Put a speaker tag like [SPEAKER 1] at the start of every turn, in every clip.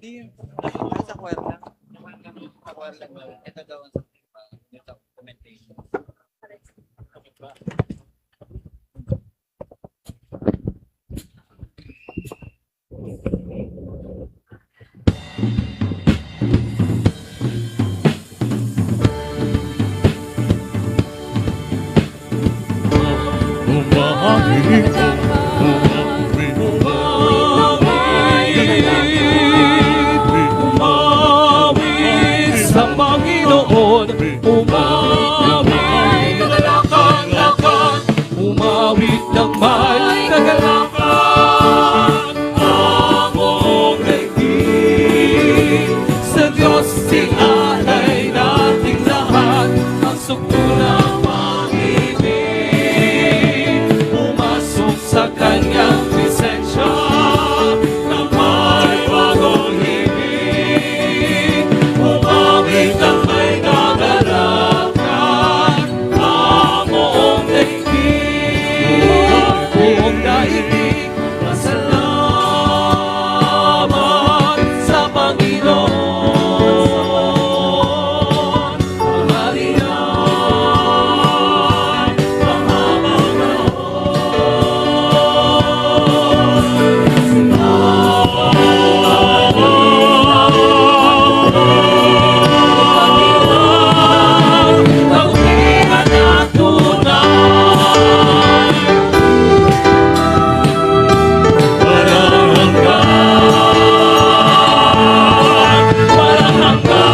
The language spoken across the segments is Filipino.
[SPEAKER 1] Hindi, nasa choir lang. Sa choir lang. Ito daw ang yung documentation. Okay ba?
[SPEAKER 2] Umawit sa Panginoon, umawit kagalakan-lakan, umawit ng may kagalakan. Among daigdig, sa Diyos sinalay nating lahat, ang sukto ng pag-ibig, pumasok sa kanyang presensya, na may bagong himig. Umawit ng may kagalakan, among daigdig, buong daigdig, pasalamat sa Panginoon. Pangalinan, mahabang kauntingan at tunay. Walang hanggan, walang hanggan.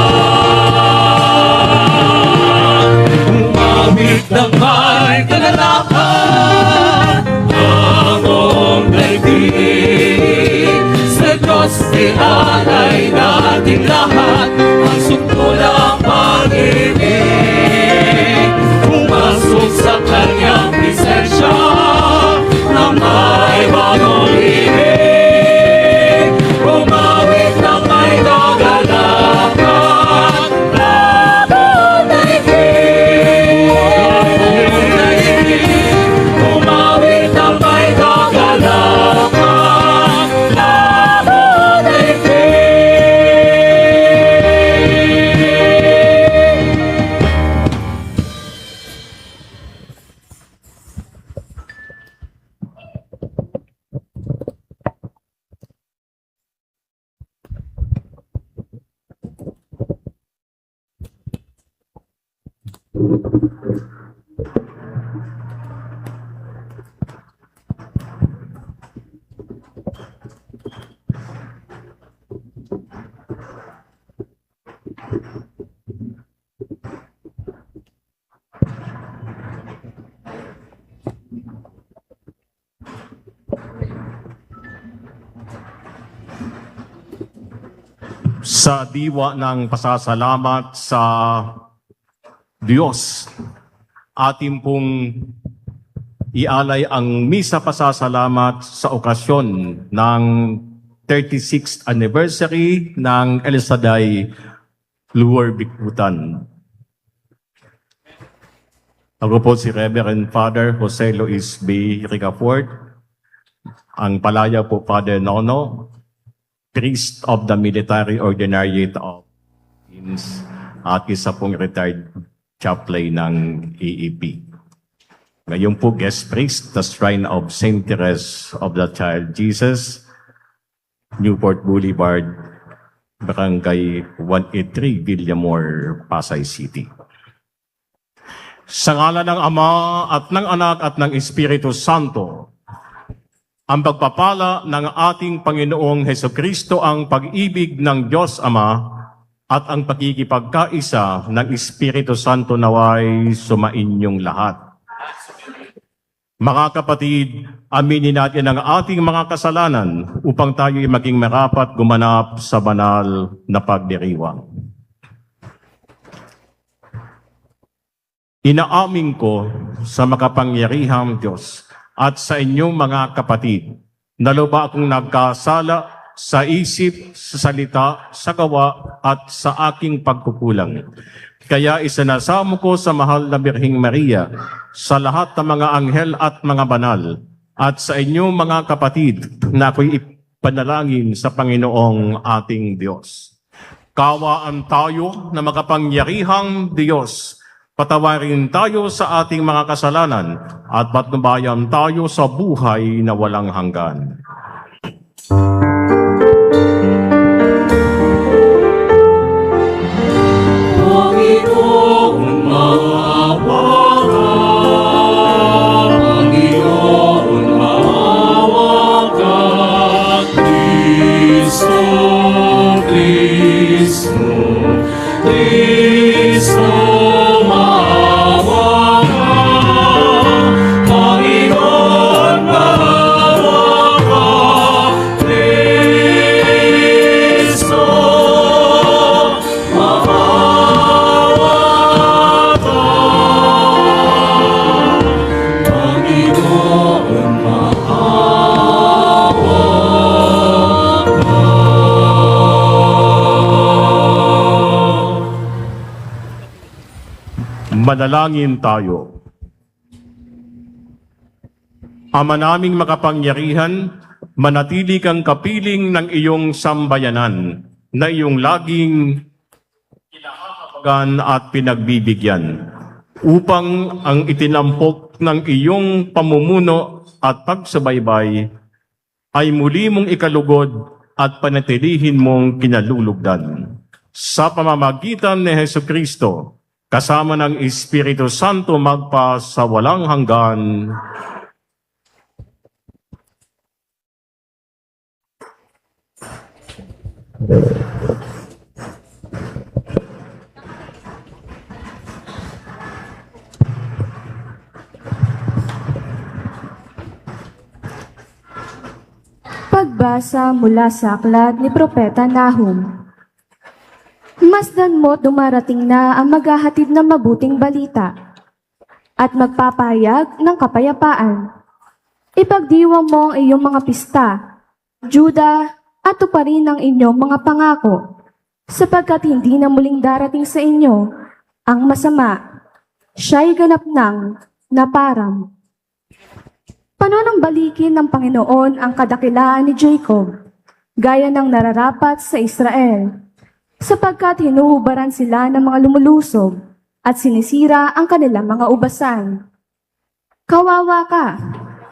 [SPEAKER 2] Umawit ng may kagalakan, among daigdig, sa Diyos ialay natin lahat, ang suklo ng pag-ibig, pumasok sa kanyang presensya, na may bagong ibig. Umawit ng may kagalakan, among daigdig, umawit ng may kagalakan, among daigdig.
[SPEAKER 3] Sa diwa ng pasasalamat sa Diyos, atin pong ialay ang misa pasasalamat sa okasyon ng 36th anniversary ng El Shaddai Luwar Bikutan. Ako po si Reverend Father Jose Luis B. Ricafort, ang palaya po Father Nono, Priest of the Military Ordinariate of Philippines at isa pong retired chaplain ng AEP. Ngayon po guest priest, the Shrine of St. Therese of the Child Jesus, Newport Boulevard, Barangay 183, Villamor, Pasay City. Sa ngalan ng Ama at ng Anak at ng Espiritu Santo, ang pagpapala ng ating Panginoong Hesukristo, ang pag-ibig ng Diyos Ama at ang pagkikipagkaisa ng Espiritu Santo naway sumainyong lahat. Mga kapatid, aminin natin ang ating mga kasalanan upang tayo ay maging marapat gumanap sa banal na pagdiriwang. Inaamin ko sa makapangyarihang Diyos at sa inyong mga kapatid, na lubha akong nagkasala sa isip, sa salita, sa gawa, at sa aking pagkukulang. Kaya isinasamo ko sa mahal na Birheng Maria, sa lahat ng mga anghel at mga banal, at sa inyong mga kapatid na ako'y Panalangin sa Panginoong ating Diyos. Kawaan tayo na makapangyarihang Diyos. Patawarin tayo sa ating mga kasalanan at patnubayan tayo sa buhay na walang hanggan.
[SPEAKER 2] Panginoon, maawa ka. Panginoon, maawa ka. Kristo, Kristo, Kristo, maawa ka. Panginoon, maawa ka. Kristo,
[SPEAKER 3] Manalangin tayo. Ama naming makapangyarihan, manatili kang kapiling ng iyong sambayanan na iyong laging kinakahabagan at pinagbibigyan upang ang itinampok ng iyong pamumuno at pagsubaybay ay muli mong ikalugod at panatilihin mong kinalulugdan. Sa pamamagitan ni Hesukristo, kasama ng Espiritu Santo magpa sa walang hanggan.
[SPEAKER 4] Pagbasa mula sa aklat ni Propeta Nahum. Masdan mo't dumarating na ang maghahatid ng mabuting balita at magpapahayag ng kapayapaan. Ipagdiwang mo ang iyong mga pista, Juda, at tuparin ang inyong mga pangako, sapagkat hindi na muling darating sa inyo ang masama. Siya'y ganap ng naparang. Paano balikin ng Panginoon ang kadakilaan ni Jacob, gaya ng nararapat sa Israel? Sapagkat hinuhubaran sila ng mga lumulusob at sinisira ang kanilang mga ubasan. Kawawa ka,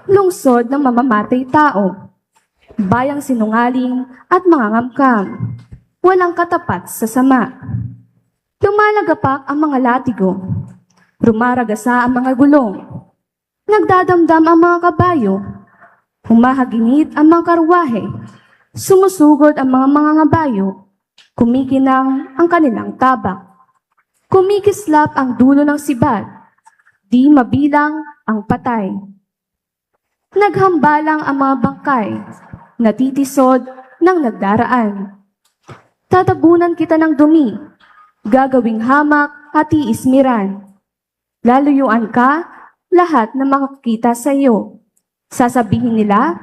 [SPEAKER 4] lungsod ng mamamatay tao, bayang sinungaling at mangangamkam, walang katapat sa sama. Lumalagapak ang mga latigo, rumaragasa ang mga gulong, nagdadamdam ang mga kabayo, humahaginit ang mga karwahe, sumusugod ang mga ngabayo, kumikinang ang kanilang tabak. Kumikislap ang dulo ng sibat, di mabilang ang patay. Naghambalang ang mga bangkay, natitisod ng nagdaraan. Tatabunan kita ng dumi, gagawing hamak at iismiran. Laluyuan ka, lahat na makakita sa iyo. Sasabihin nila,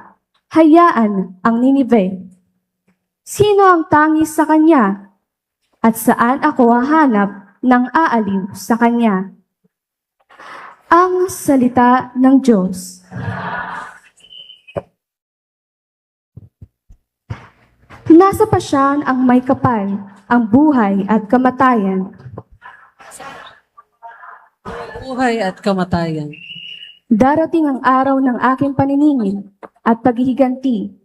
[SPEAKER 4] hayaan ang Ninive. Sino ang tangis sa kanya? At saan ako hahanap ng aaliw sa kanya? Ang salita ng Diyos. Nasa pasyan ang may kapal, ang buhay at kamatayan.
[SPEAKER 5] Buhay at kamatayan.
[SPEAKER 4] Darating ang araw ng aking paniningil at paghihiganti,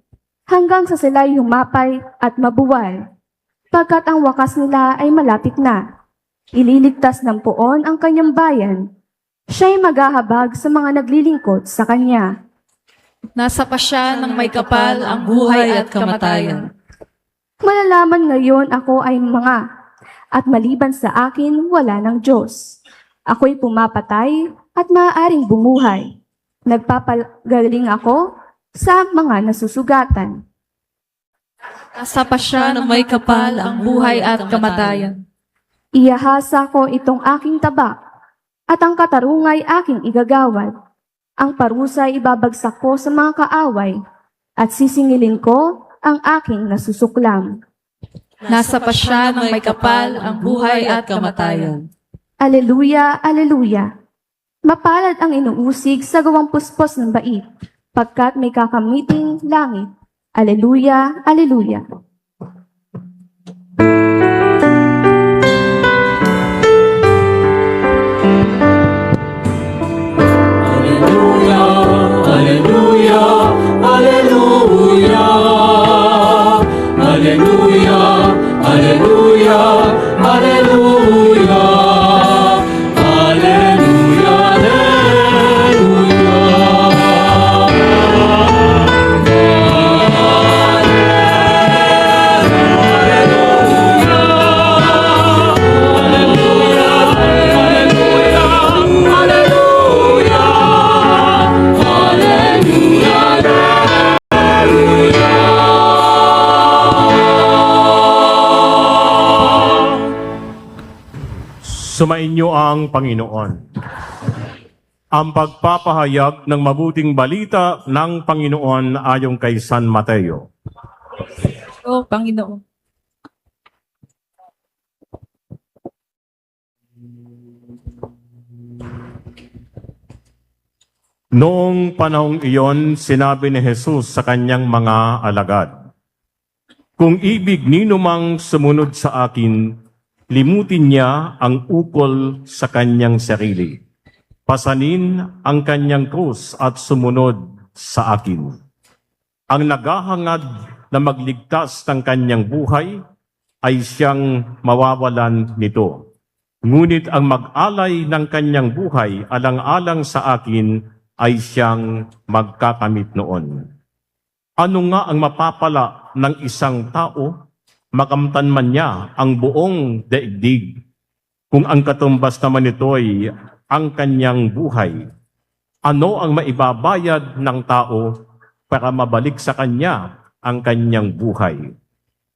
[SPEAKER 4] hanggang sa sila'y humapay at mabuwal, pagkat ang wakas nila ay malapit na. Ililigtas ng poon ang kanyang bayan, siya'y maghahabag sa mga naglilingkod sa kanya.
[SPEAKER 5] Nasa pasya ng may kapal ang buhay at kamatayan.
[SPEAKER 4] Malalaman ngayon ako ay mga, at maliban sa akin wala ng Diyos. Ako'y pumapatay at maaaring bumuhay. Nagpapagaling ako sa mga nasusugatan.
[SPEAKER 5] Nasa pasya ng may kapal ang buhay at kamatayan.
[SPEAKER 4] Iyahasa ko itong aking tabak, at ang katarungay aking igagawad. Ang parusay ibabagsak ko sa mga kaaway, at sisingilin ko ang aking nasusuklam.
[SPEAKER 5] Nasa pasya ng may kapal ang buhay at kamatayan.
[SPEAKER 4] Aleluya, aleluya. Mapalad ang inuusig sa gawang puspos ng bait, pagkat may kakamiting langit Aleluya, aleluya.
[SPEAKER 2] Hallelujah, hallelujah, hallelujah, hallelujah, hallelujah, hallelujah,
[SPEAKER 3] Sumainyo ang Panginoon. Ang pagpapahayag ng mabuting balita ng Panginoon ayon kay San Mateo.
[SPEAKER 5] O Panginoon.
[SPEAKER 3] Noong panahong iyon, sinabi ni Jesus sa kanyang mga alagad, "Kung ibig ninumang sumunod sa akin, limutin niya ang ukol sa kanyang sarili. Pasanin ang kanyang krus at sumunod sa akin. Ang naghahangad na magligtas ng kanyang buhay ay siyang mawawalan nito. Ngunit ang mag-alay ng kanyang buhay alang-alang sa akin ay siyang magkakamit noon. Ano nga ang mapapala ng isang tao? Makamtan man niya ang buong daigdig. Kung ang katumbas naman nito'y ang kanyang buhay, ano ang maibabayad ng tao para mabalik sa kanya ang kanyang buhay?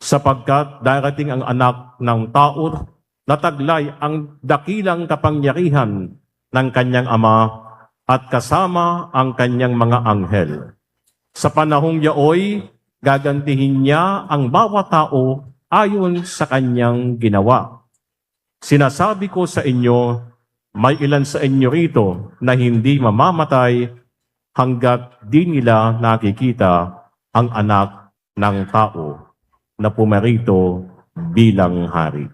[SPEAKER 3] Sapagkat darating ang anak ng tao na taglay ang dakilang kapangyarihan ng kanyang ama at kasama ang kanyang mga anghel. Sa panahong yaoy, gagantihin niya ang bawat tao ayon sa kanyang ginawa. Sinasabi ko sa inyo, may ilan sa inyo rito na hindi mamamatay hanggat di nila nakikita ang anak ng tao na pumarito bilang hari."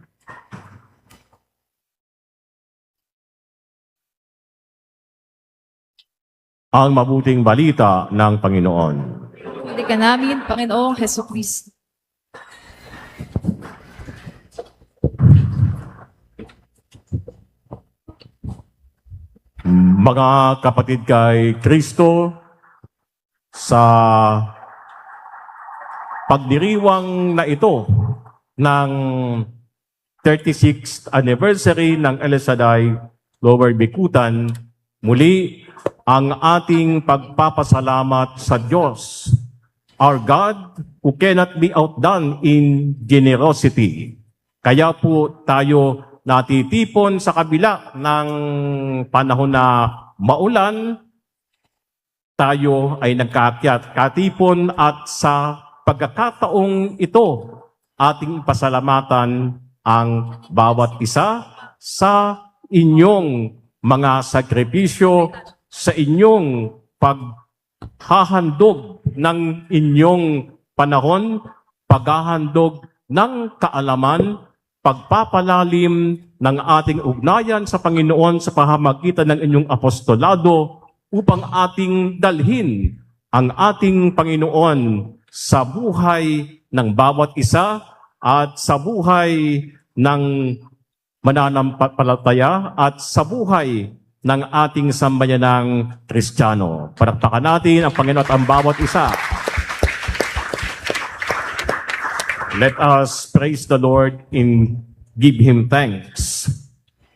[SPEAKER 3] Ang mabuting balita ng Panginoon.
[SPEAKER 5] Pili ka namin, Panginoong Hesukristo.
[SPEAKER 3] Mga kapatid kay Kristo, sa pagdiriwang na ito ng 36th anniversary ng El Shaddai Lower Bikutan, muli ang ating pagpapasalamat sa Diyos, our God who cannot be outdone in generosity. Kaya po tayo natitipon sa kabila ng panahon na maulan, tayo ay nagkaakyat, katipon, at sa pagkakataong ito, ating pasalamatan ang bawat isa sa inyong mga sakripisyo, sa inyong paghahandog ng inyong panahon, paghahandog ng kaalaman, pagpapalalim ng ating ugnayan sa Panginoon sa pamamagitan ng inyong apostolado upang ating dalhin ang ating Panginoon sa buhay ng bawat isa at sa buhay ng mananampalataya at sa buhay ng ating sambayanang Kristiyano. Palakpakan natin ang Panginoon at ang bawat isa. Let us praise the Lord and give Him thanks.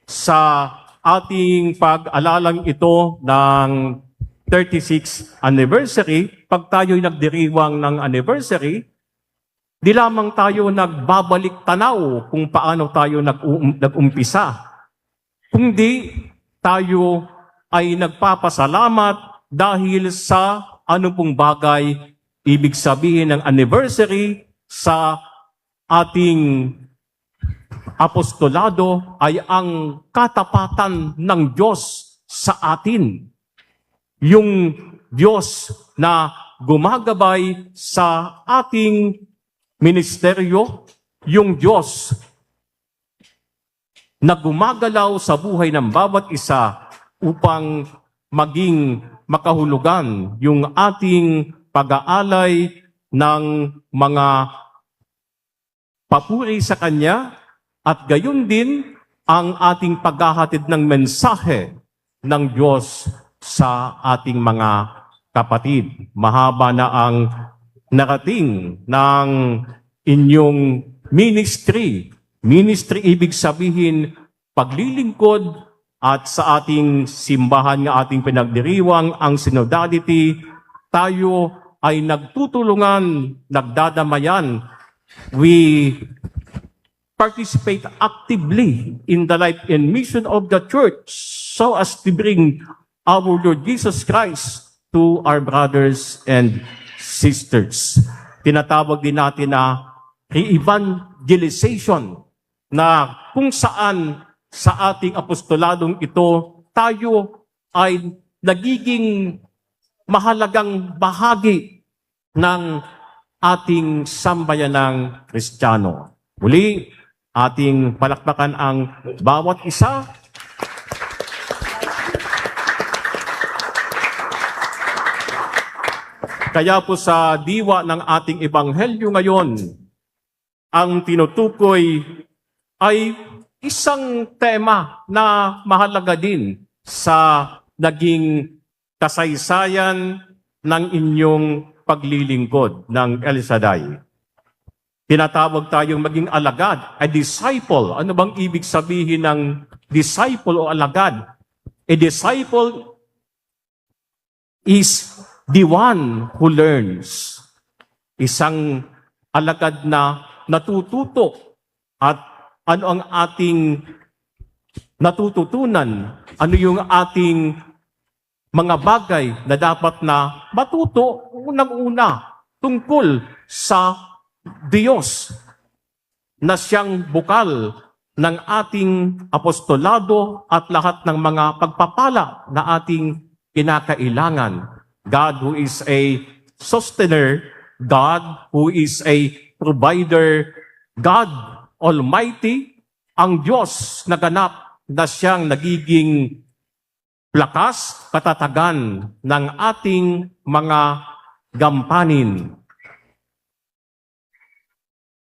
[SPEAKER 3] Sa ating pag-alalang ito ng 36th anniversary, pag tayo'y nagdiriwang ng anniversary, di lamang tayo nagbabalik tanaw kung paano tayo nag-umpisa, kundi tayo ay nagpapasalamat dahil sa ano pong bagay ibig sabihin ng anniversary sa ating apostolado ay ang katapatan ng Diyos sa atin. Yung Diyos na gumagabay sa ating ministeryo, yung Diyos na gumagalaw sa buhay ng bawat isa upang maging makahulugan yung ating pag-aalay ng mga papuri sa Kanya at gayon din ang ating paghahatid ng mensahe ng Diyos sa ating mga kapatid. Mahaba na ang narating ng inyong ministry. Ministry ibig sabihin paglilingkod at sa ating simbahan nga ating pinagdiriwang ang synodality, tayo ay nagtutulungan, nagdadamayan. We participate actively in the life and mission of the church so as to bring our Lord Jesus Christ to our brothers and sisters. Tinatawag din natin na re-evangelization na kung saan sa ating apostoladong ito, tayo ay nagiging mahalagang bahagi ng ating sambayanang Kristiyano. Muli, ating palakpakan ang bawat isa. Kaya po sa diwa ng ating ebanghelyo ngayon, ang tinutukoy ay isang tema na mahalaga din sa naging kasaysayan ng inyong paglilingkod ng El Shaddai. Tinatawag tayong maging alagad, a disciple. Ano bang ibig sabihin ng disciple o alagad? A disciple is the one who learns. Isang alagad na natututo. At ano ang ating natututunan? Ano yung ating mga bagay na dapat na matuto unang-una tungkol sa Diyos na siyang bukal ng ating apostolado at lahat ng mga pagpapala na ating kinakailangan. God who is a sustainer, God who is a provider, God Almighty, ang Diyos na ganap na siyang nagiging lakas, katatagan ng ating mga gampanin.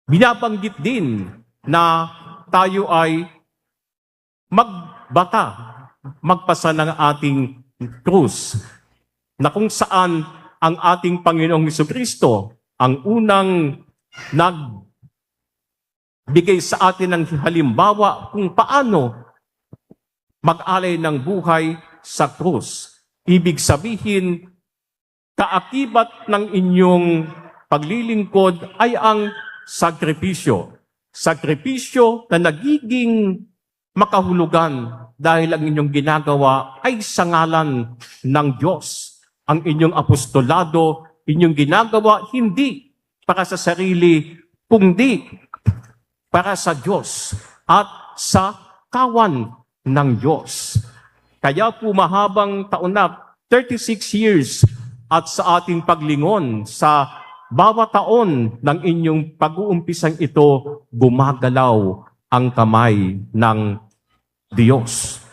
[SPEAKER 3] Binabanggit din na tayo ay magpasa ng ating krus, na kung saan ang ating Panginoong Jesucristo ang unang nagbigay sa atin ng halimbawa kung paano mag-alay ng buhay sa krus. Ibig sabihin, kaakibat ng inyong paglilingkod ay ang sakripisyo. Sakripisyo na nagiging makahulugan dahil ang inyong ginagawa ay sa ngalan ng Diyos. Ang inyong apostolado, inyong ginagawa hindi para sa sarili, kundi para sa Diyos at sa kawan ng Diyos. Kaya po mahabang taon na, 36 years, at sa ating paglingon sa bawat taon ng inyong pag-uumpisang ito, gumagalaw ang kamay ng Diyos.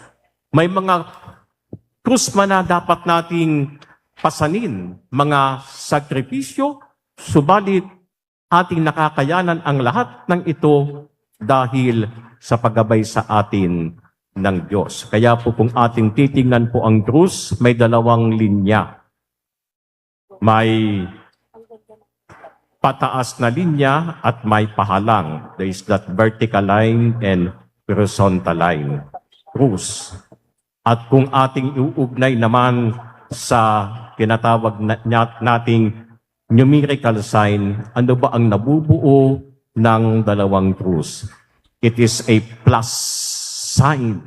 [SPEAKER 3] May mga krus man na dapat nating pasanin, mga sakripisyo, subalit ating nakakayanan ang lahat ng ito dahil sa paggabay sa atin ng Diyos. Kaya po kung ating titingnan po ang krus, may dalawang linya. May pataas na linya at may pahalang. There is that vertical line and horizontal line. Krus. At kung ating iuugnay naman sa tinatawag nating numerical sign, ano ba ang nabubuo ng dalawang krus? It is a plus sign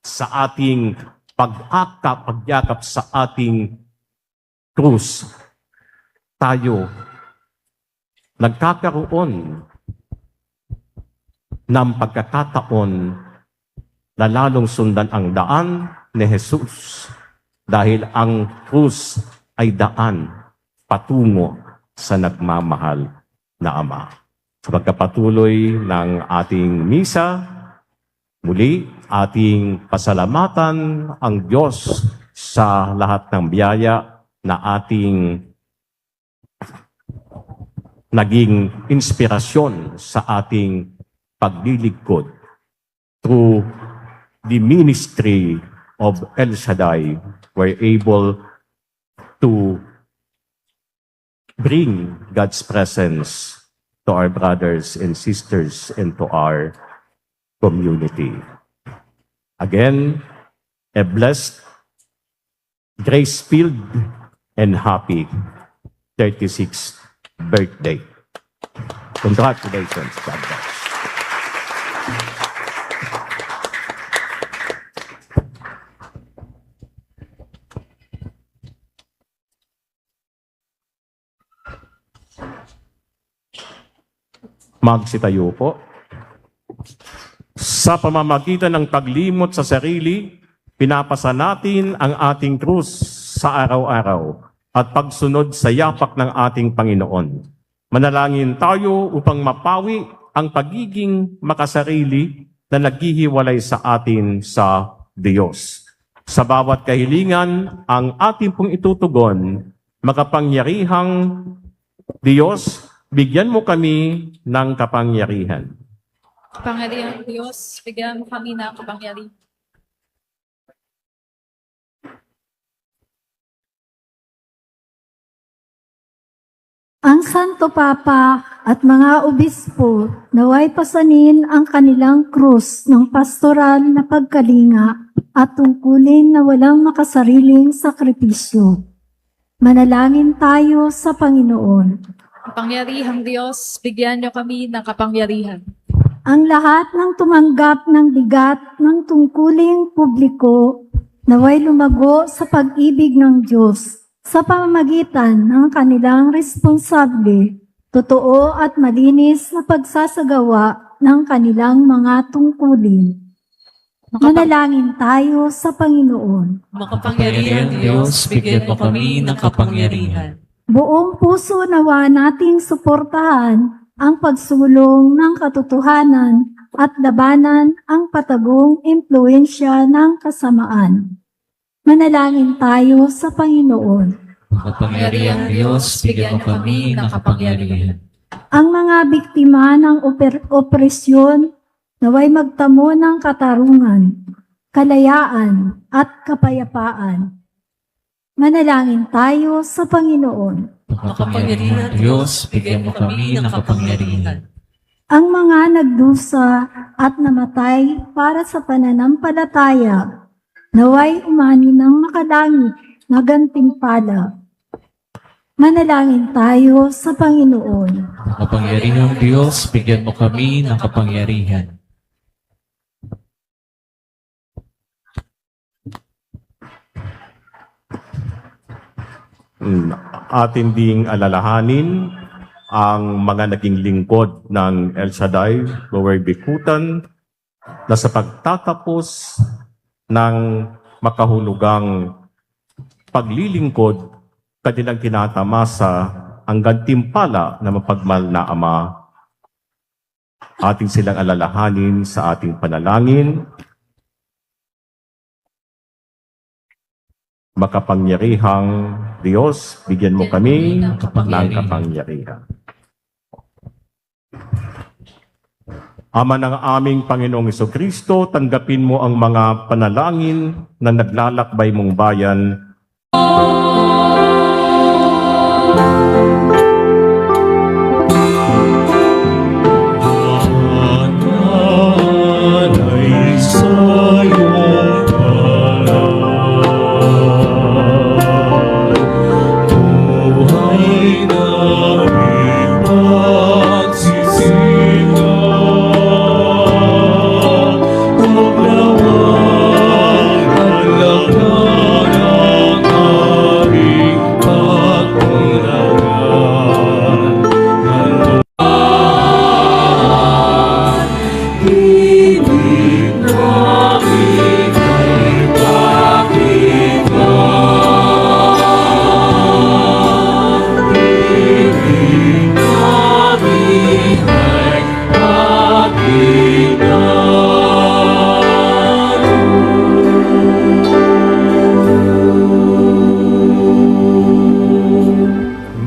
[SPEAKER 3] sa ating pagyakap sa ating krus. Tayo nagkakaroon ng pagkakataon na lalong sundan ang daan ni Jesus dahil ang krus ay daan. patungo sa nagmamahal na Ama. Sa pagkapatuloy ng ating misa, muli ating pasalamatan ang Diyos sa lahat ng biyaya na ating naging inspirasyon sa ating paglilingkod through the ministry of El Shaddai. We're able to bring God's presence to our brothers and sisters and to our community. Again, a blessed, grace-filled, and happy 36th birthday. Congratulations, God bless. Magsitayo po. Sa pamamagitan ng paglimot sa sarili, pinapasa natin ang ating krus sa araw-araw at pagsunod sa yapak ng ating Panginoon. Manalangin tayo upang mapawi ang pagiging makasarili na naghihiwalay sa atin sa Diyos. Sa bawat kahilingan, ang ating pong itutugon, makapangyarihang Diyos, bigyan mo kami ng kapangyarihan.
[SPEAKER 5] Kapangyarihang Diyos, bigyan mo kami ng kapangyarihan.
[SPEAKER 6] Ang Santo Papa at mga obispo naway pasanin ang kanilang krus ng pastoral na pagkalinga at tungkulin na walang makasariling sakripisyo. Manalangin tayo sa Panginoon.
[SPEAKER 5] Kapangyarihang Diyos, bigyan niyo kami ng kapangyarihan.
[SPEAKER 6] Ang lahat ng tumanggap ng bigat ng tungkuling publiko naway lumago sa pag-ibig ng Diyos sa pamamagitan ng kanilang responsable, totoo at malinis na pagsasagawa ng kanilang mga tungkulin. Manalangin tayo sa Panginoon.
[SPEAKER 2] Makapangyarihang Diyos, bigyan mo kami ng kapangyarihan.
[SPEAKER 6] Buong puso nawa nating suportahan ang pagsulong ng katotohanan at labanan ang patagong impluensya ng kasamaan. Manalangin tayo sa Panginoon.
[SPEAKER 2] Makapangyarihang Diyos, bigyan mo kami ng kapangyarihan.
[SPEAKER 6] Ang mga biktima ng opresyon naway magtamo ng katarungan, kalayaan at kapayapaan. Manalangin tayo sa Panginoon.
[SPEAKER 2] Makapangyarihang Diyos, bigyan mo kami ng kapangyarihan.
[SPEAKER 6] Ang mga nagdusa at namatay para sa pananampalataya, naway umani ng makadangit na gantimpala. Manalangin tayo sa Panginoon.
[SPEAKER 2] Makapangyarihang Diyos, bigyan mo kami ng kapangyarihan.
[SPEAKER 3] Atin ding alalahanin ang mga naging lingkod ng El Shaddai, Lower Bikutan, na sa pagtatapos ng makahulugang paglilingkod, kanilang tinatamasa ang gantimpala na mapagmahal na Ama. Ating silang alalahanin sa ating panalangin. Makapangyarihang Diyos, bigyan mo kami ng kapangyarihan. Ama ng aming Panginoong Jesucristo, tanggapin mo ang mga panalangin na naglalakbay mong bayan.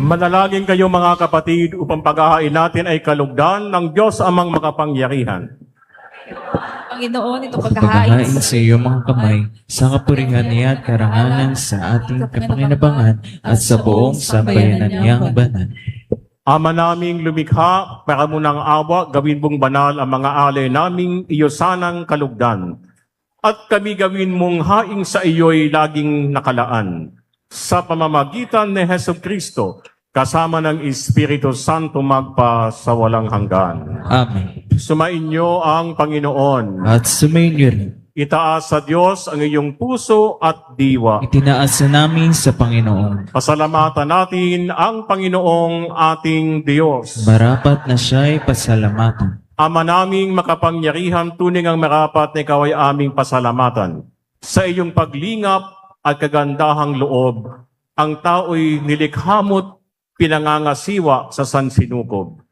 [SPEAKER 3] Manalangin kayo mga kapatid upang paghahain natin ay kalugdan ng Diyos amang makapangyarihan.
[SPEAKER 5] Panginoon, ito
[SPEAKER 2] Paghahain
[SPEAKER 5] pagkahain.
[SPEAKER 2] sa iyong mga kamay, sa kapurihan niya at karangalan sa ating kapanginabangan at sa buong sambayanan niyang banal.
[SPEAKER 3] Ama naming lumikha, para mo ng awa, gawin mong banal ang mga alay naming iyo sanang kalugdan. At kami gawin mong haing sa iyo'y laging nakalaan. Sa pamamagitan ni Heso Kristo, kasama ng Espiritu Santo magpa sa walang hanggan.
[SPEAKER 2] Amen.
[SPEAKER 3] Sumainyo ang Panginoon.
[SPEAKER 2] At sumainyo rin.
[SPEAKER 3] Itaas sa Diyos ang iyong puso at diwa.
[SPEAKER 2] Itinaas na namin sa Panginoon.
[SPEAKER 3] Pasalamatan natin ang Panginoong ating Diyos.
[SPEAKER 2] Marapat na siya'y pasalamatan.
[SPEAKER 3] Ama naming makapangyarihan, tunay ang marapat na ikaw ay aming pasalamatan. Sa iyong paglingap at kagandahang loob, ang tao'y nilikhamot pinangangasiwa sa sansinukob.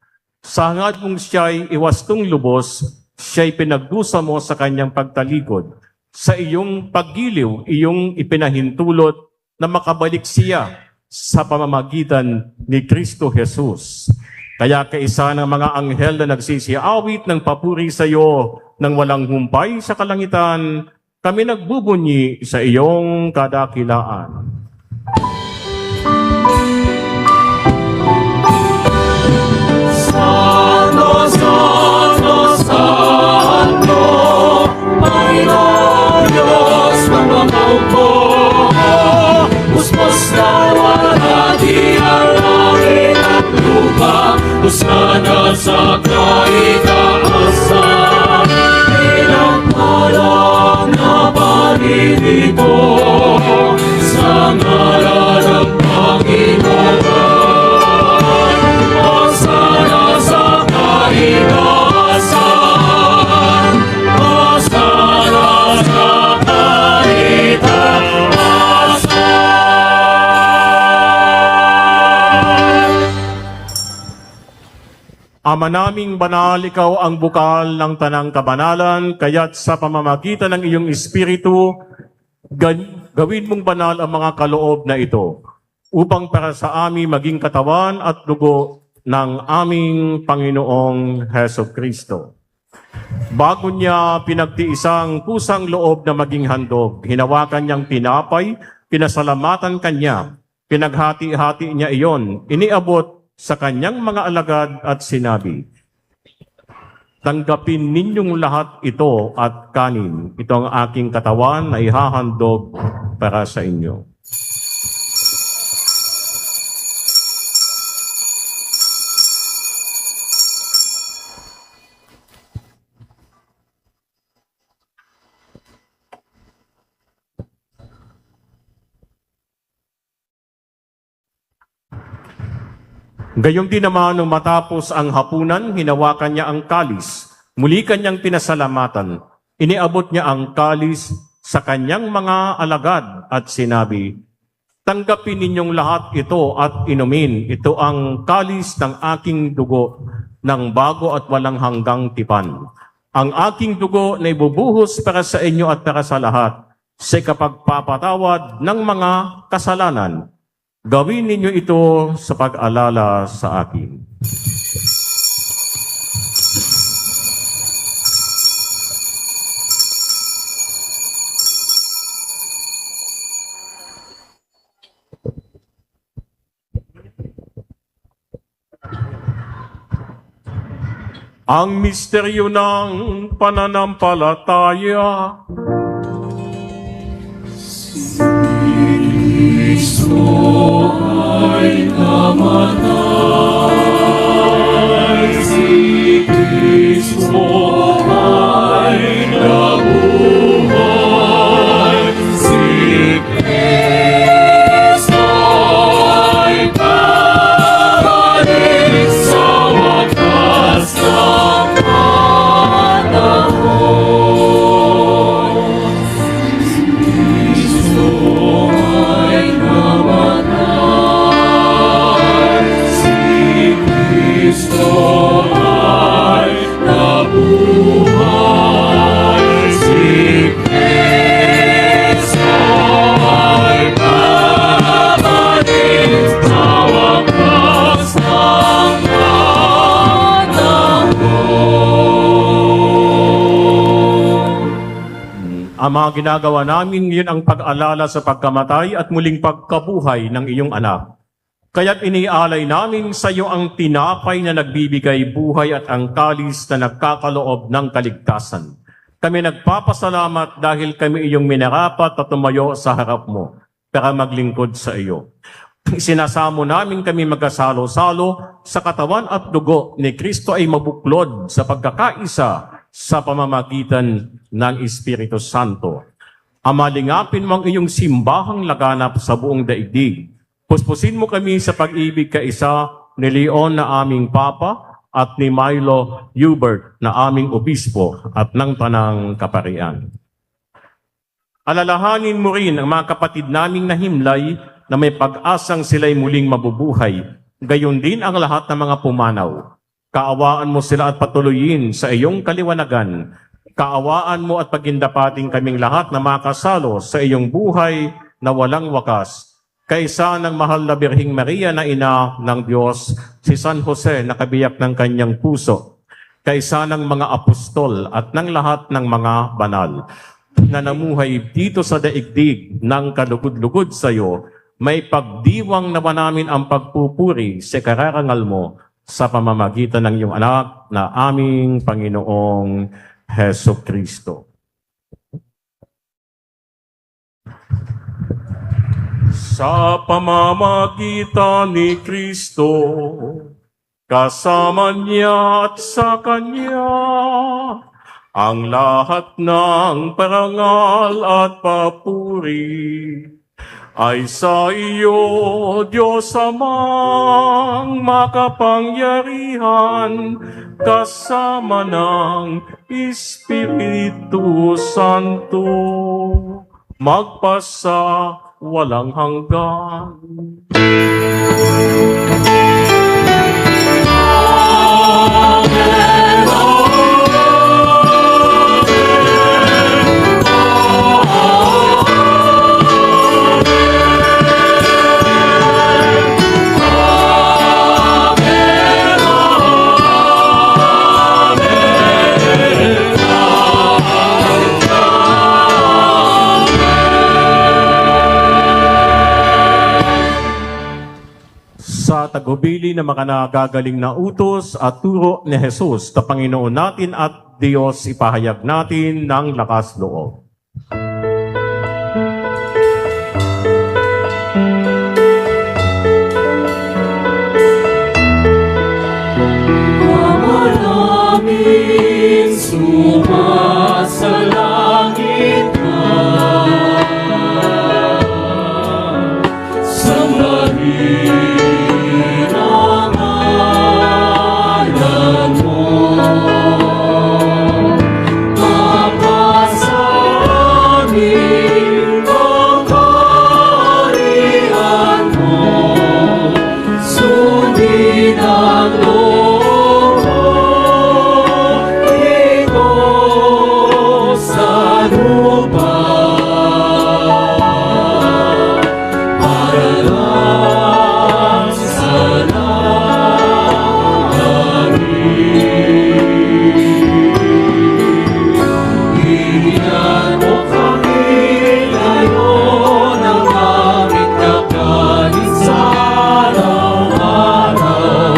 [SPEAKER 3] Sa hangad mong siya'y iwastong lubos, siya'y pinagdusa mo sa kanyang pagtalikod. Sa iyong paggiliw, iyong ipinahintulot na makabalik siya sa pamamagitan ni Kristo Jesus. Kaya kaisa ng mga anghel na nagsisiawit ng papuri sa iyo nang walang humpay sa kalangitan, kami nagbubunyi sa iyong kadakilaan.
[SPEAKER 7] Santo, Santo, Santo, Panginoon Diyos ng mga upo. Puspos na walhati ang langit at lupa, Hosana sa kaitaasan. Pinagpalang na paririto sa ngalan ng Panginoon. Hosana sa kaitaasan. Hosana sa kaitaasan.
[SPEAKER 3] Ama naming banal, ikaw ang bukal ng tanang kabanalan, kaya't sa pamamagitan ng iyong Espiritu, gawin mong banal ang mga kaloob na ito, upang para sa amin maging katawan at dugo ng aming Panginoong Heso Kristo. Bago niya pinagtiisang pusang loob na maging handog, hinawakan niyang tinapay, pinasalamatan kanya, pinaghati-hati niya iyon, iniabot sa kanyang mga alagad at sinabi, "Tanggapin ninyong lahat ito at kanin. Ito ang aking katawan na ihahandog para sa inyo." Gayong din naman nung matapos ang hapunan, hinawakan niya ang kalis. Muli kanyang pinasalamatan. Iniabot niya ang kalis sa kanyang mga alagad at sinabi, "Tanggapin ninyong lahat ito at inumin. Ito ang kalis ng aking dugo ng bago at walang hanggang tipan. Ang aking dugo na ibubuhos para sa inyo at para sa lahat sa kapagpapatawad ng mga kasalanan. Gawin ninyo ito sa pag-alala sa akin." Ang misteryo ng pananampalataya.
[SPEAKER 7] Kristo ay namatay, si Kristo ay nabuhay, si Kristo ay babalik sa wakas ng panahon. Kristo ay namatay, si Kristo ay nabuhay.
[SPEAKER 3] Ang mga ginagawa namin ngayon ang pag-alala sa pagkamatay at muling pagkabuhay ng iyong anak. Kaya't inialay namin sa iyo ang tinapay na nagbibigay buhay at ang kalis na nagkakaloob ng kaligtasan. Kami nagpapasalamat dahil kami iyong minarapat at tumayo sa harap mo para maglingkod sa iyo. Sinasamo namin kami magkasalo-salo sa katawan at dugo ni Kristo ay mabuklod sa pagkakaisa sa pamamagitan ng Espiritu Santo. Amalingapin mo ang iyong simbahang laganap sa buong daigdig. Puspusin mo kami sa pag-ibig kaisa ni Leon na aming Papa at ni Milo Hubert na aming Obispo at ng Tanang Kaparian. Alalahanin mo rin ang mga kapatid naming nahimlay na may pag-asang sila'y muling mabubuhay, gayon din ang lahat ng mga pumanaw. Kaawaan mo sila at patuloyin sa iyong kaliwanagan. Kaawaan mo at pagindapating kaming lahat na makasalo sa iyong buhay na walang wakas. Kaysa ng mahal na Birhing Maria na ina ng Diyos, si San Jose na kabiyak ng kanyang puso, kaysa ng mga apostol at ng lahat ng mga banal na namuhay dito sa daigdig ng kalugod-lugod sa iyo, may pagdiwang naman namin ang pagpupuri sa kararangal mo sa pamamagitan ng iyong anak na aming Panginoong Heso Kristo. Sa pamamagitan ni Kristo, kasama niya at sa Kanya, ang lahat ng parangal at papuri ay sa iyo, Diyos Amang makapangyarihan, kasama ng Espiritu Santo, magpasa walang hanggan. Sa tagubili na makanagagaling na utos at turo ni Jesus na Panginoon natin at Diyos, ipahayag natin ng lakas loob.
[SPEAKER 7] Ama namin sumasalangit ka, sambahin ang ngalan mo, mapasa amin ang kaharian mo, sundin ang loob dito sa lupa. Para lang sa bigyan mo kami ngayon ng aming kakanin sa araw-araw,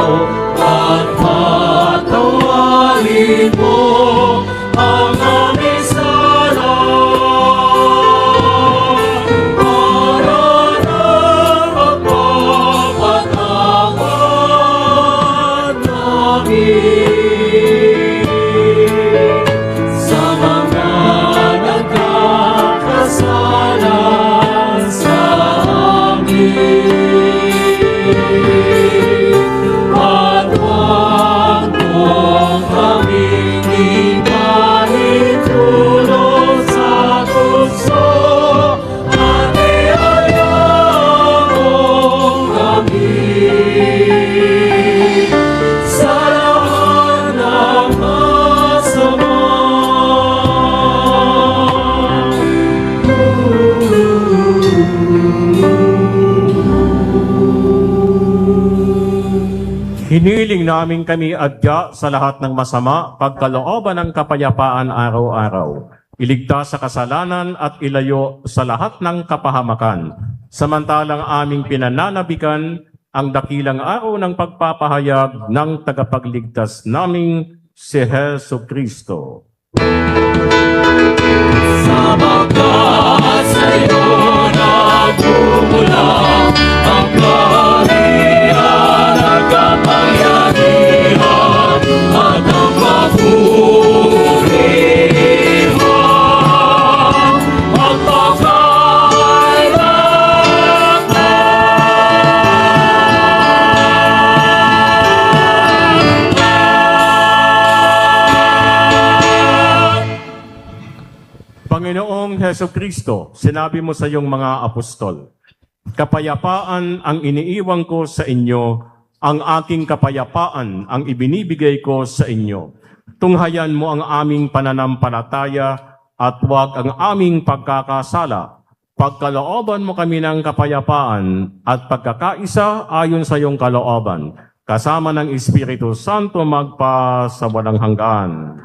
[SPEAKER 7] at patawarin mo ang aming sala, para ng pagpapatawad namin sa mga nagkakasala sa amin. At huwag mo kaming ipaintulot sa tukso, at iayang mo kami sa lahat ng masama.
[SPEAKER 3] Hiniling namin kami adya sa lahat ng masama, pagkalooban ng kapayapaan araw-araw. iligtas sa kasalanan at ilayo sa lahat ng kapahamakan. Samantalang aming pinananabikan ang dakilang araw ng pagpapahayag ng tagapagligtas naming si Hesu Kristo.
[SPEAKER 7] Sa bagay sa'yo nagmumula ang kaharian at kapangyarihan at ang papurihan
[SPEAKER 3] Panginoong Hesu Kristo, sinabi mo sa iyong mga apostol, kapayapaan ang iniiwan ko sa inyo, ang aking kapayapaan ang ibinibigay ko sa inyo. Tunghayan mo ang aming pananampalataya at huwag ang aming pagkakasala. Pagkalooban mo kami ng kapayapaan at pagkakaisa ayon sa iyong kalooban, kasama ng Espiritu Santo magpa sa walang hanggan.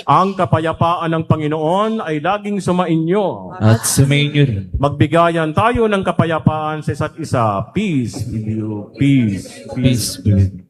[SPEAKER 3] Ang kapayapaan ng Panginoon ay laging sumainyo.
[SPEAKER 2] At sumainyo rin.
[SPEAKER 3] Magbigayan tayo ng kapayapaan sa isa't isa. Peace with you. Peace.
[SPEAKER 2] Peace be with you.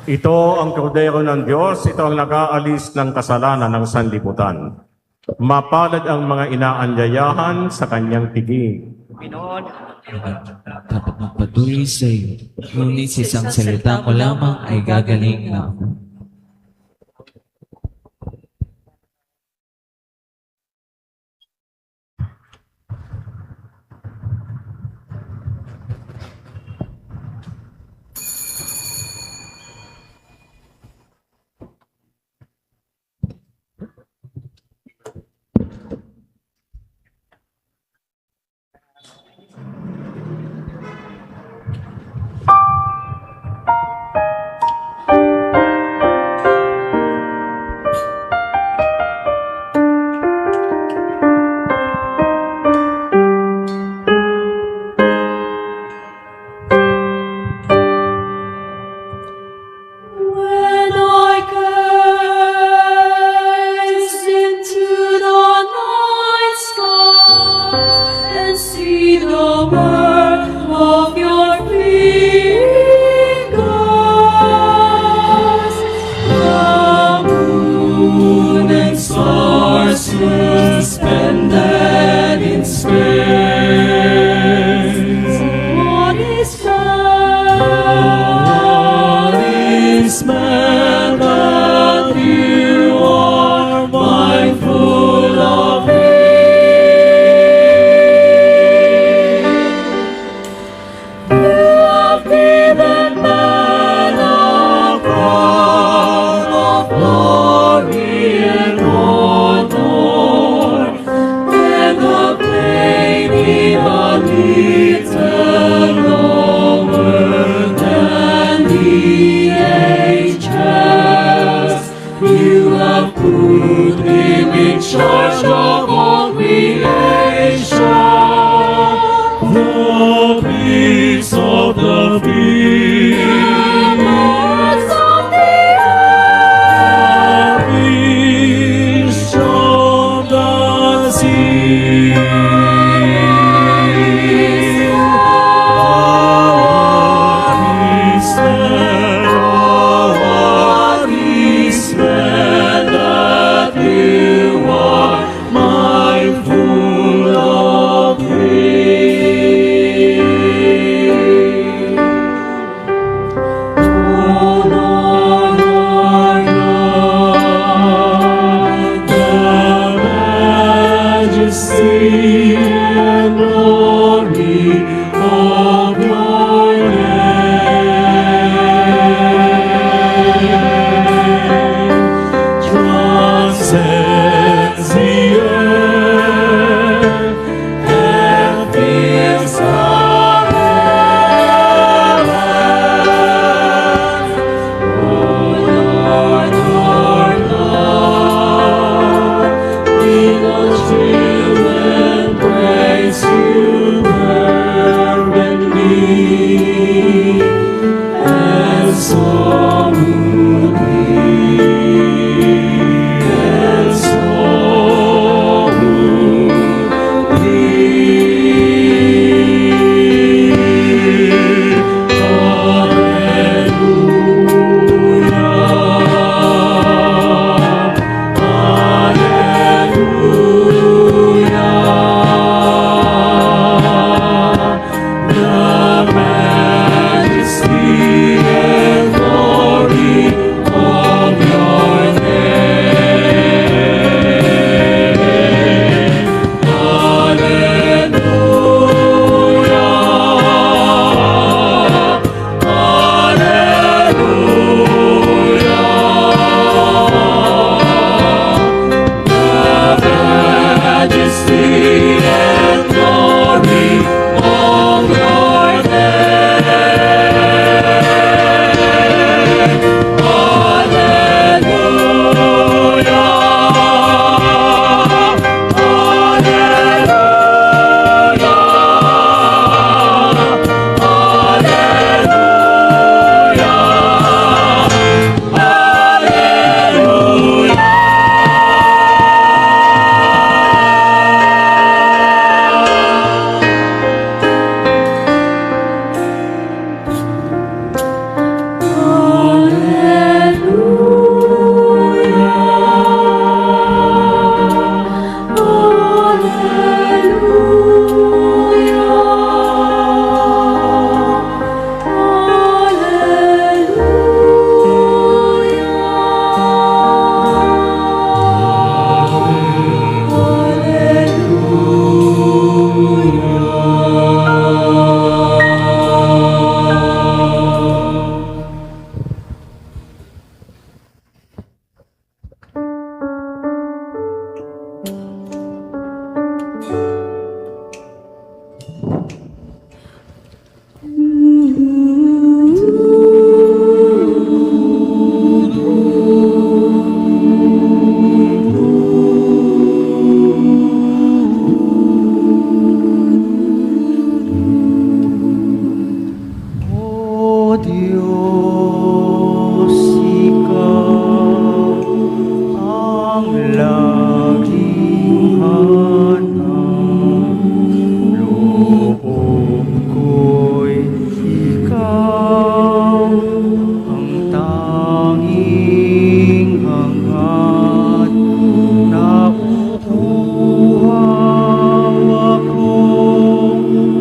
[SPEAKER 3] Ito ang kordero ng Diyos, ito ang nag-aalis ng kasalanan ng sanlibutan. Mapalad ang mga inaanyayahan sa kanyang tiging.
[SPEAKER 1] Pinoon,
[SPEAKER 2] Dapat magpatuloy sa iyo. Ngunit sa isang salita mo lamang ay gagaling na ako.
[SPEAKER 5] When I gaze into the night sky and see the work of your fingers, the moon and stars suspended in space. What is man that you are mindful of him? You have given man a crown of glory and honor, and have made him a little lower than the angels. You
[SPEAKER 7] you have put him in charge of all creation. The beasts of the field, the birds of the air, fish of the sea. What is man that you are mindful of him? Oh Lord, our God, the majesty and glory of your name transcends the earth and fills the heavens. Oh Lord, our God, little children praise you fervently, and so would we, and so would we. Hallelujah, the majesty and glory of your name. Hallelujah, hallelujah, the majesty and glory of your name. O Diyos, Ikaw ang laging hanap. Loob ko'y Ikaw ang tanging hangat. Nauuhaw ako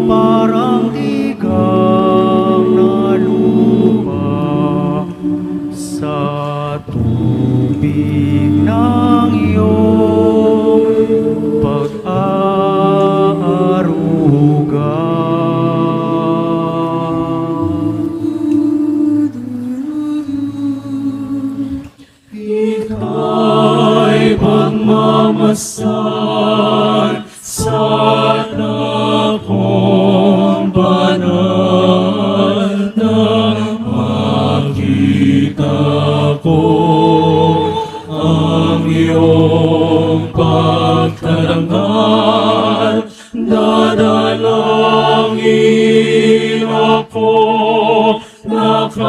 [SPEAKER 7] parang tigang na lupa sa tubig ng iyong pag-aaruga. Ika'y pagmamasdan sa akong banal na makita ko iyong pagtarangan, dadalangin ako, nakadaan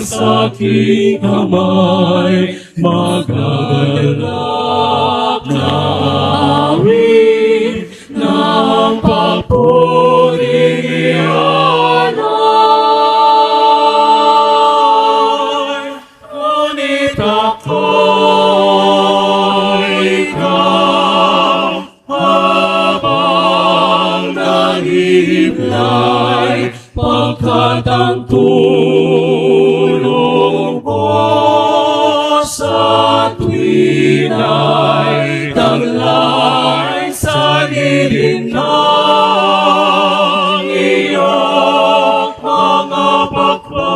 [SPEAKER 7] sa aking kamay, magagalak na awit ng papurihan ay, ngunit ako'y ikaw habang nahihiblay, pagkat ang tulong mo sa tuwin ay taglay sa lilim ng iyong mga bakbang.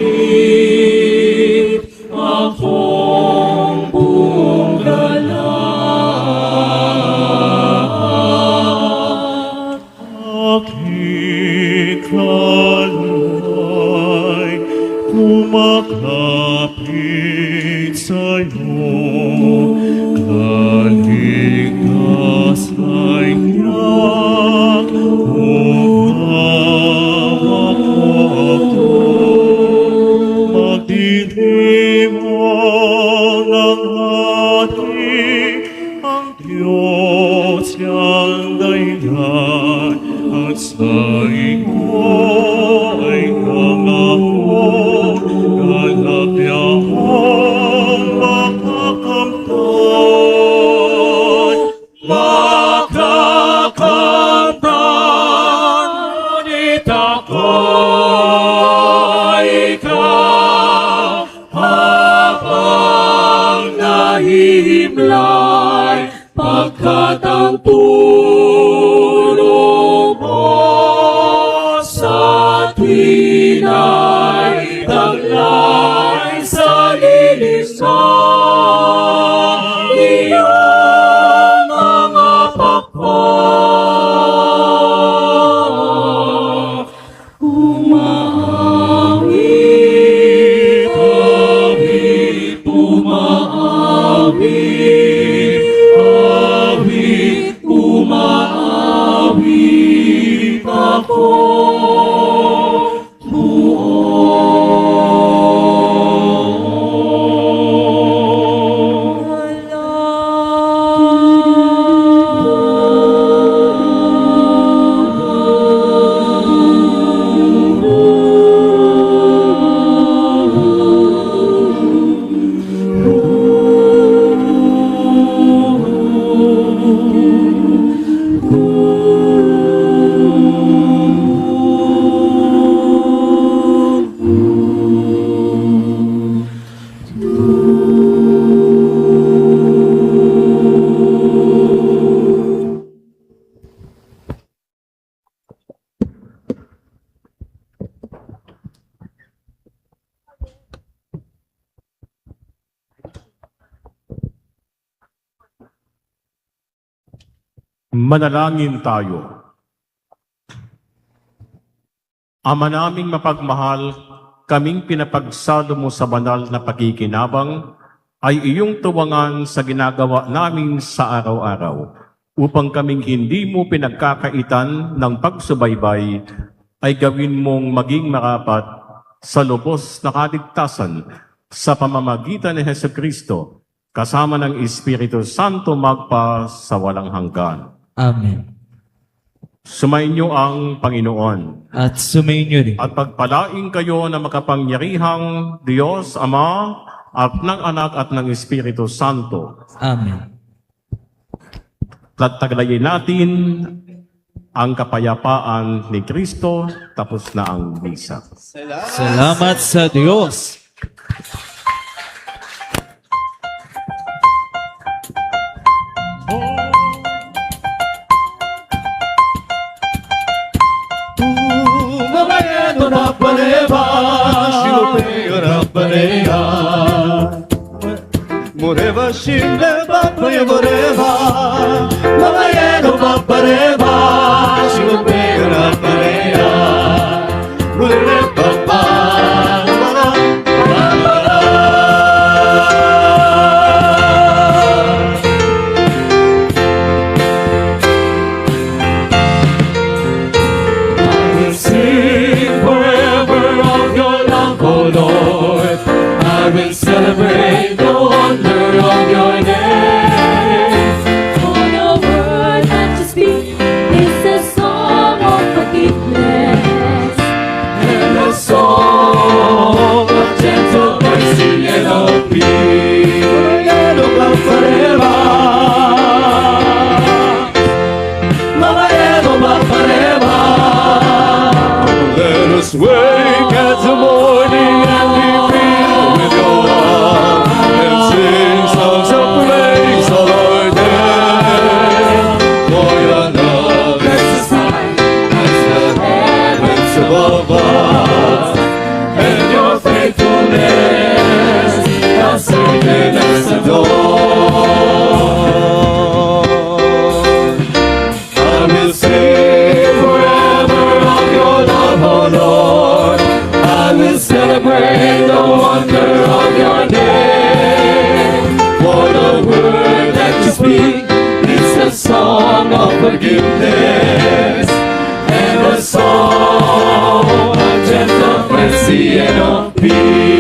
[SPEAKER 7] Umawit akong buong galak, aking kaluluwa'y kumaklapit sa'yo, kaligtas ay tiyak, umawak ako, magdilim ng hati, ang Diyos niyang dahilan, at sa iyo ay nangako, galak niya akong makakamtan, makakamtan, ngunit ako'y ikaw habang nahihimlay, pagkat ang tulong mo sa tuwin ay taglay sa lilim ng iyong mga pakpak. Umaawit, awit, umaawit, awit, umaawit ako,
[SPEAKER 3] Manalangin tayo. Ama naming mapagmahal, kaming pinapagsalo mo sa banal na pakikinabang, ay iyong tuwangan sa ginagawa namin sa araw-araw, upang kaming hindi mo pinagkakaitan ng pagsubaybay, ay gawin mong maging marapat sa lubos na kaligtasan sa pamamagitan ni Hesukristo, kasama ng Espiritu Santo magpa sa walang hanggan.
[SPEAKER 2] Amen.
[SPEAKER 3] Sumainyo ang Panginoon.
[SPEAKER 2] At sumainyo rin.
[SPEAKER 3] At pagpalain kayo na makapangyarihang Diyos, Ama, at ng Anak at ng Espiritu Santo.
[SPEAKER 2] Amen.
[SPEAKER 3] Taglayin natin ang kapayapaan ni Kristo, tapos na ang misa.
[SPEAKER 2] Salamat sa Diyos.
[SPEAKER 7] Moreva shimle bapaya moreva, mamayeno bapareva, shimle rapare. us wake at the morning and be filled with your love and sing songs of praise all our day. For your love is as high as the heavens above us, and your faithfulness as certain as the dawn. I will sing forever of your love, O Lord. I will celebrate the wonder of your name. For the word that you speak is a song of forgiveness and a song of gentle mercy and of peace.